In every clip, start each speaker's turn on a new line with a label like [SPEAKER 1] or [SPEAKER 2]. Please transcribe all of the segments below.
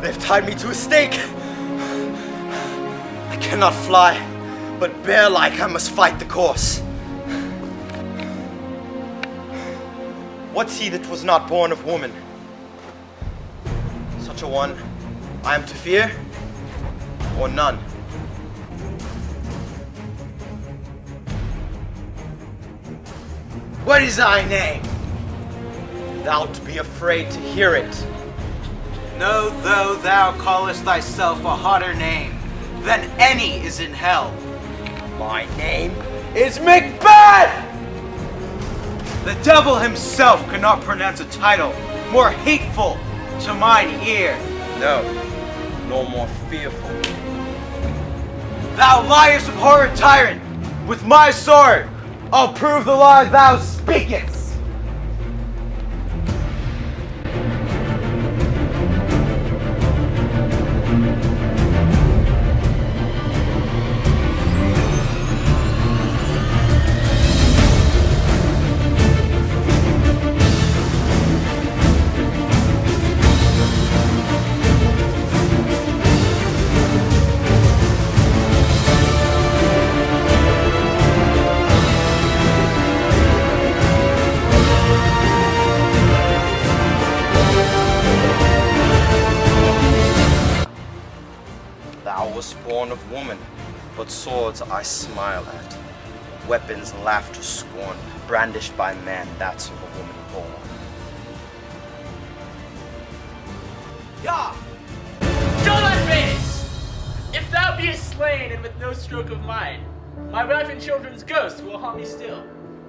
[SPEAKER 1] They've tied me to a stake. I cannot fly, but bear-like I must fight the course. What's he that was not born of woman? Such a one I am to fear, or none? What is thy name? Thou'lt be afraid to hear it.
[SPEAKER 2] Know though thou callest thyself a hotter name than any is in hell.
[SPEAKER 1] My name is Macbeth!
[SPEAKER 2] The devil himself cannot pronounce a title more hateful to mine ear.
[SPEAKER 1] No, nor more fearful.
[SPEAKER 2] Thou liest, abhorrent tyrant! With my sword, I'll prove the lie thou speakest!
[SPEAKER 1] Thou wast born of woman, but swords I smile at. Weapons laugh to scorn, brandished by man, that's of a woman born.
[SPEAKER 2] Yeah!
[SPEAKER 3] Show thy face! If thou beest slain and with no stroke of mine, my wife and children's ghosts will haunt me still.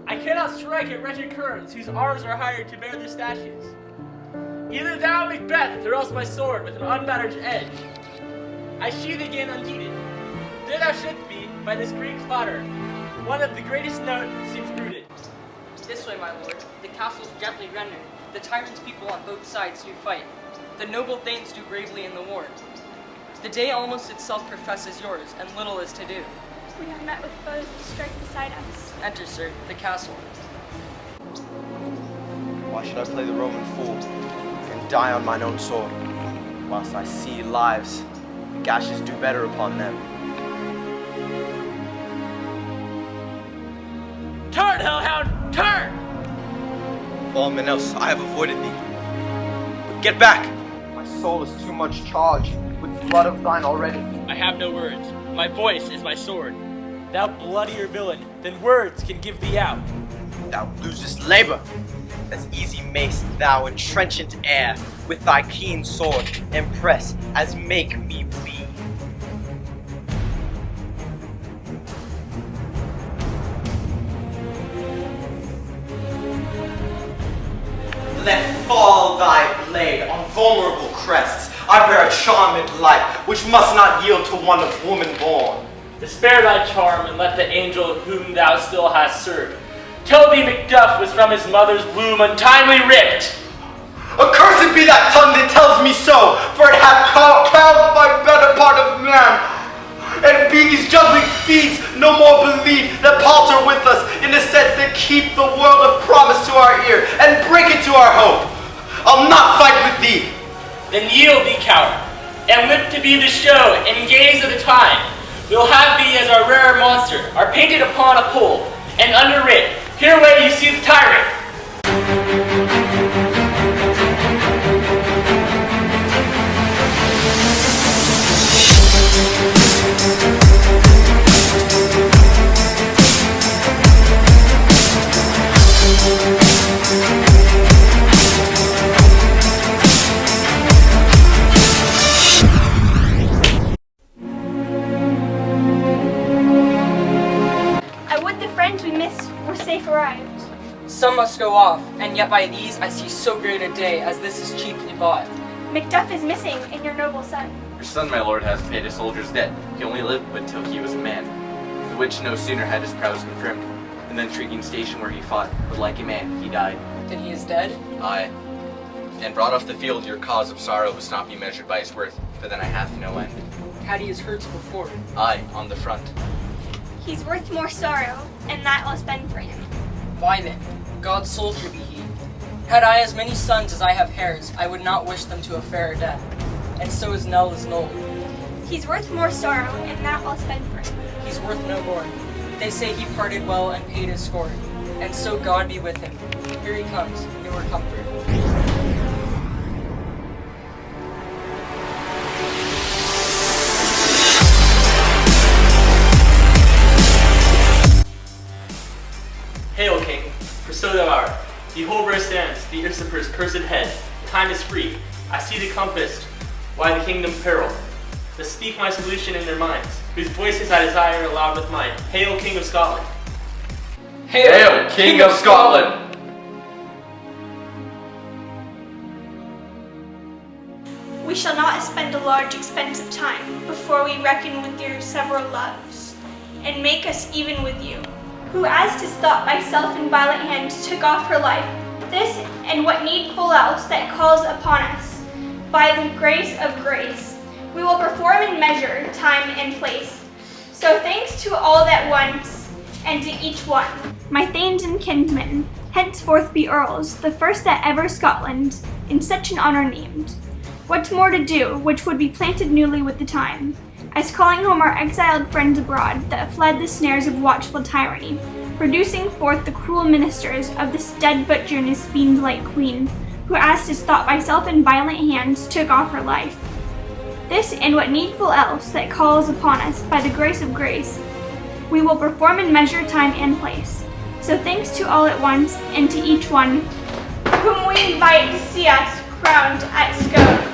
[SPEAKER 3] I cannot strike at wretched currents whose arms are hired to bear their stashes. Either thou, Macbeth, or else my sword with an unbattered edge. I sheathe again unheeded. There thou shouldst be, by this great clatter. One of the greatest note seems rooted.
[SPEAKER 4] This way, my lord. The castle's gently rendered. The tyrant's people on both sides do fight. The noble thanes do bravely in the war. The day almost itself professes yours, and little is to do.
[SPEAKER 5] We have met with foes that strike beside us.
[SPEAKER 4] Enter, sir, the castle.
[SPEAKER 1] Why should I play the Roman fool and die on mine own sword, whilst I see lives, gashes do better upon them?
[SPEAKER 3] Turn, hellhound, turn!
[SPEAKER 1] All men else, I have avoided thee. But get back! My soul is too much charged with blood of thine already.
[SPEAKER 3] I have no words. My voice is my sword. Thou bloodier villain than words can give thee out.
[SPEAKER 1] Thou losest labor. As easy mayst thou in trenchant air with thy keen sword impress as make me bleed. Let fall thy blade on vulnerable crests. I bear a charmed life which must not yield to one of woman born.
[SPEAKER 3] Spare thy charm and let the angel whom thou still hast served tell thee Macduff was from his mother's womb untimely ripped.
[SPEAKER 1] Accursed be that tongue that tells me so, for it hath cowed my better part of man. And bees juggling feeds no more believe that palter with us in the sense that keep the world of promise to our ear and break it to our hope. I'll not fight with thee.
[SPEAKER 3] Then yield thee, coward, and live to be the show and gaze of the time. We'll have thee as our rare monster, are painted upon a pole, and underwrit, hereway you see the tyrant.
[SPEAKER 5] Arrived.
[SPEAKER 4] Some must go off, and yet by these I see so great a day as this is cheaply bought.
[SPEAKER 5] Macduff is missing, and your noble son.
[SPEAKER 6] Your son, my lord, has paid a soldier's debt. He only lived but till he was a man. The which no sooner had his prowess confirmed, than the intriguing station where he fought, but like a man, he died.
[SPEAKER 4] Then he is dead?
[SPEAKER 6] Aye. And brought off the field, your cause of sorrow must not be measured by his worth, for then I hath no end.
[SPEAKER 4] Had he his hurts before?
[SPEAKER 6] Aye, on the front.
[SPEAKER 5] He's worth more sorrow, and that I'll spend for him.
[SPEAKER 4] Why then? God's soldier be he. Had I as many sons as I have hairs, I would not wish them to a fairer death. and so is Nell as Noel.
[SPEAKER 5] He's worth more sorrow, and that I'll spend for him.
[SPEAKER 4] He's worth no more. They say he parted well and paid his score, and so God be with him. Here he comes, your comfort.
[SPEAKER 3] Hail, King, for so thou art. Behold where stands the usurper's cursed head. Time is free. I see the compassed, why the kingdom peril. But speak my solution in their minds, whose voices I desire aloud with mine. Hail, King of Scotland.
[SPEAKER 6] Hail, King of Scotland!
[SPEAKER 5] We shall not spend a large expense of time before we reckon with your several loves, and make us even with you, who as 'tis thought by self and violent hand took off her life, this and what needful else that calls upon us, by the grace of grace, we will perform in measure, time, and place. So thanks to all that once, and to each one. My thanes and kinsmen, henceforth be earls, the first that ever Scotland in such an honor named. What more to do, which would be planted newly with the time, as calling home our exiled friends abroad that fled the snares of watchful tyranny, producing forth the cruel ministers of this dead butcher and his fiend-like queen, who as 'tis thought by self and violent hands took off her life. This and what needful else that calls upon us by the grace of grace, we will perform in measure, time, and place. So thanks to all at once, and to each one, whom we invite to see us crowned at Scone.